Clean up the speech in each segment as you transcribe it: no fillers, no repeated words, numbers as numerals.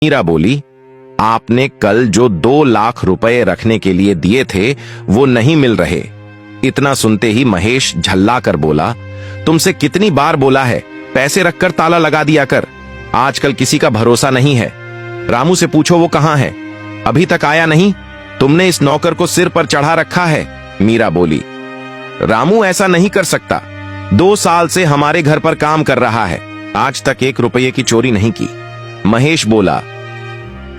मीरा बोली, आपने कल जो 2 लाख रुपए रखने के लिए दिए थे वो नहीं मिल रहे। इतना सुनते ही महेश झल्ला कर बोला, तुमसे कितनी बार बोला है पैसे रखकर ताला लगा दिया कर, आजकल किसी का भरोसा नहीं है। रामू से पूछो वो कहां है, अभी तक आया नहीं। तुमने इस नौकर को सिर पर चढ़ा रखा है। मीरा बोली, रामू ऐसा नहीं कर सकता, 2 साल से हमारे घर पर काम कर रहा है, आज तक 1 रुपये की चोरी नहीं की। महेश बोला,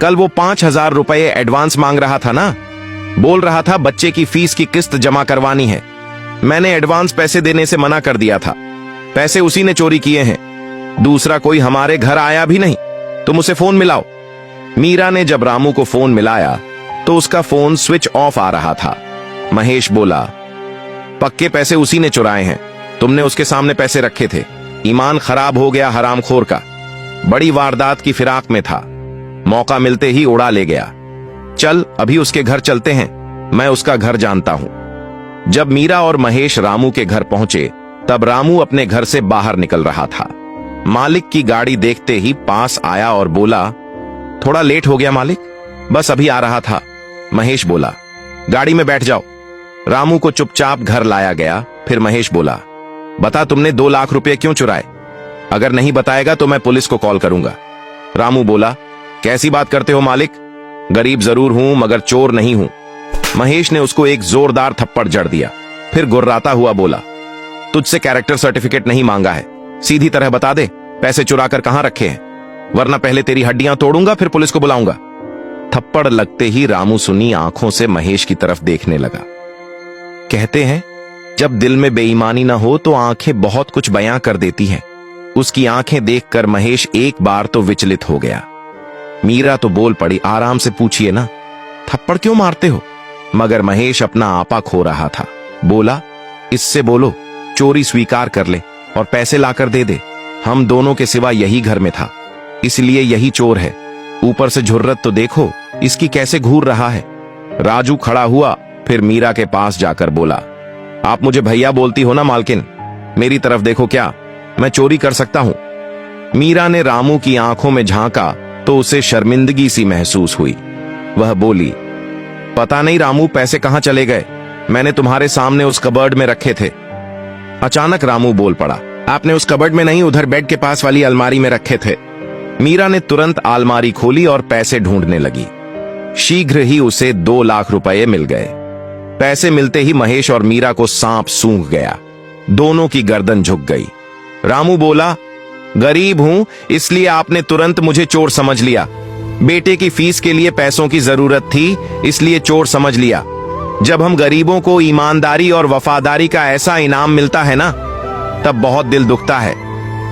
कल वो 5,000 रुपये एडवांस मांग रहा था ना, बोल रहा था बच्चे की फीस की किस्त जमा करवानी है। मैंने एडवांस पैसे देने से मना कर दिया था, पैसे उसी ने चोरी किए हैं, दूसरा कोई हमारे घर आया भी नहीं। तुम उसे फोन मिलाओ। मीरा ने जब रामू को फोन मिलाया तो उसका फोन स्विच ऑफ आ रहा था। महेश बोला, पक्के पैसे उसी ने चुराए हैं, तुमने उसके सामने पैसे रखे थे, ईमान खराब हो गया हरामखोर का, बड़ी वारदात की फिराक में था, मौका मिलते ही उड़ा ले गया। चल अभी उसके घर चलते हैं, मैं उसका घर जानता हूं। जब मीरा और महेश रामू के घर पहुंचे तब रामू अपने घर से बाहर निकल रहा था। मालिक की गाड़ी देखते ही पास आया और बोला, थोड़ा लेट हो गया मालिक, बस अभी आ रहा था। महेश बोला, गाड़ी में बैठ जाओ। रामू को चुपचाप घर लाया गया। फिर महेश बोला, बता तुमने 2 लाख रुपए क्यों चुराए, अगर नहीं बताएगा तो मैं पुलिस को कॉल करूंगा। रामू बोला, कैसी बात करते हो मालिक, गरीब जरूर हूं मगर चोर नहीं हूं। महेश ने उसको एक जोरदार थप्पड़ जड़ दिया। फिर गुर्राता हुआ बोला, तुझसे कैरेक्टर सर्टिफिकेट नहीं मांगा है, सीधी तरह बता दे पैसे चुराकर कहां रखे हैं, वरना पहले तेरी हड्डियां तोड़ूंगा फिर पुलिस को बुलाऊंगा। थप्पड़ लगते ही रामू सुनी आंखों से महेश की तरफ देखने लगा। कहते हैं जब दिल में बेईमानी ना हो तो आंखें बहुत कुछ बयां कर देती हैं। उसकी आंखें देखकर महेश एक बार तो विचलित हो गया। मीरा तो बोल पड़ी, आराम से पूछिए ना, थप्पड़ क्यों मारते हो। मगर महेश अपना आपा खो रहा था। बोला, इससे बोलो चोरी स्वीकार कर ले और पैसे लाकर दे दे, हम दोनों के सिवा यही घर में था, इसलिए यही चोर है। ऊपर से झुर्रत तो देखो इसकी कैसे घूर रहा है। राजू खड़ा हुआ, फिर मीरा के पास जाकर बोला, आप मुझे भैया बोलती हो ना मालकिन, मेरी तरफ देखो, क्या मैं चोरी कर सकता हूं। मीरा ने रामू की आंखों में झांका तो उसे शर्मिंदगी सी महसूस हुई। वह बोली, पता नहीं रामू पैसे कहां चले गए, मैंने तुम्हारे सामने उस कबर्ड में रखे थे। अचानक रामू बोल पड़ा, आपने उस कबर्ड में नहीं, उधर बेड के पास वाली अलमारी में रखे थे। मीरा ने तुरंत अलमारी खोली और पैसे ढूंढने लगी। शीघ्र ही उसे 2 लाख रुपए मिल गए। पैसे मिलते ही महेश और मीरा को सांप सूंघ गया, दोनों की गर्दन झुक गई। रामू बोला, गरीब हूं इसलिए आपने तुरंत मुझे चोर समझ लिया, बेटे की फीस के लिए पैसों की जरूरत थी इसलिए चोर समझ लिया। जब हम गरीबों को ईमानदारी और वफादारी का ऐसा इनाम मिलता है ना, तब बहुत दिल दुखता है।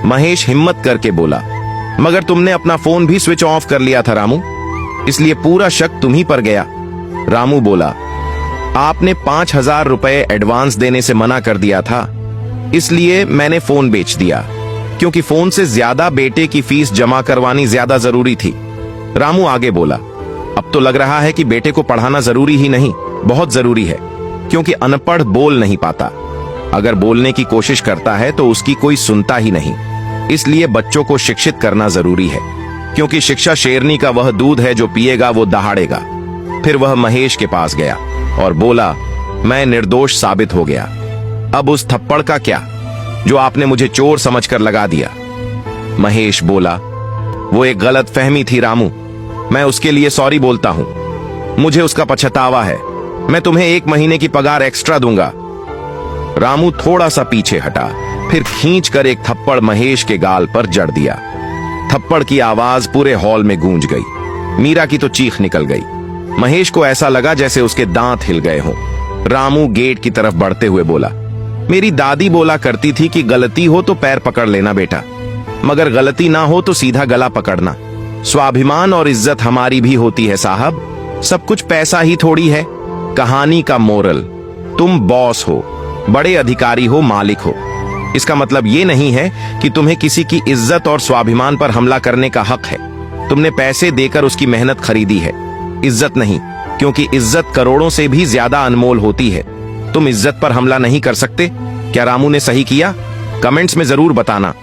महेश हिम्मत करके बोला, मगर तुमने अपना फोन भी स्विच ऑफ कर लिया था रामू, इसलिए पूरा शक तुम ही पर गया। रामू बोला, आपने 5,000 रुपए एडवांस देने से मना कर दिया था, इसलिए मैंने फोन बेच दिया, क्योंकि फोन से ज्यादा बेटे की फीस जमा करवानी ज्यादा जरूरी थी। रामू आगे बोला, अब तो लग रहा है कि बेटे को पढ़ाना जरूरी ही नहीं, बहुत जरूरी है, क्योंकि अनपढ़ बोल नहीं पाता, अगर बोलने की कोशिश करता है तो उसकी कोई सुनता ही नहीं, इसलिए बच्चों को शिक्षित करना जरूरी है, क्योंकि शिक्षा शेरनी का वह दूध है जो पिएगा वो दहाड़ेगा। फिर वह महेश के पास गया और बोला, मैं निर्दोष साबित हो गया, अब उस थप्पड़ का क्या जो आपने मुझे चोर समझकर लगा दिया। महेश बोला, वो एक गलत फहमी थी रामू, मैं उसके लिए सॉरी बोलता हूं, मुझे उसका पछतावा है, मैं तुम्हें 1 महीने की पगार एक्स्ट्रा दूंगा। रामू थोड़ा सा पीछे हटा, फिर खींचकर एक थप्पड़ महेश के गाल पर जड़ दिया। थप्पड़ की आवाज पूरे हॉल में गूंज गई। मीरा की तो चीख निकल गई। महेश को ऐसा लगा जैसे उसके दांत हिल गए हों। रामू गेट की तरफ बढ़ते हुए बोला, मेरी दादी बोला करती थी कि गलती हो तो पैर पकड़ लेना बेटा, मगर गलती ना हो तो सीधा गला पकड़ना। स्वाभिमान और इज्जत हमारी भी होती है साहब, सब कुछ पैसा ही थोड़ी है। कहानी का मोरल, तुम बॉस हो, बड़े अधिकारी हो, मालिक हो, इसका मतलब ये नहीं है कि तुम्हें किसी की इज्जत और स्वाभिमान पर हमला करने का हक है। तुमने पैसे देकर उसकी मेहनत खरीदी है, इज्जत नहीं, क्योंकि इज्जत करोड़ों से भी ज्यादा अनमोल होती है। तुम इज्जत पर हमला नहीं कर सकते। क्या रामू ने सही किया? कमेंट्स में जरूर बताना।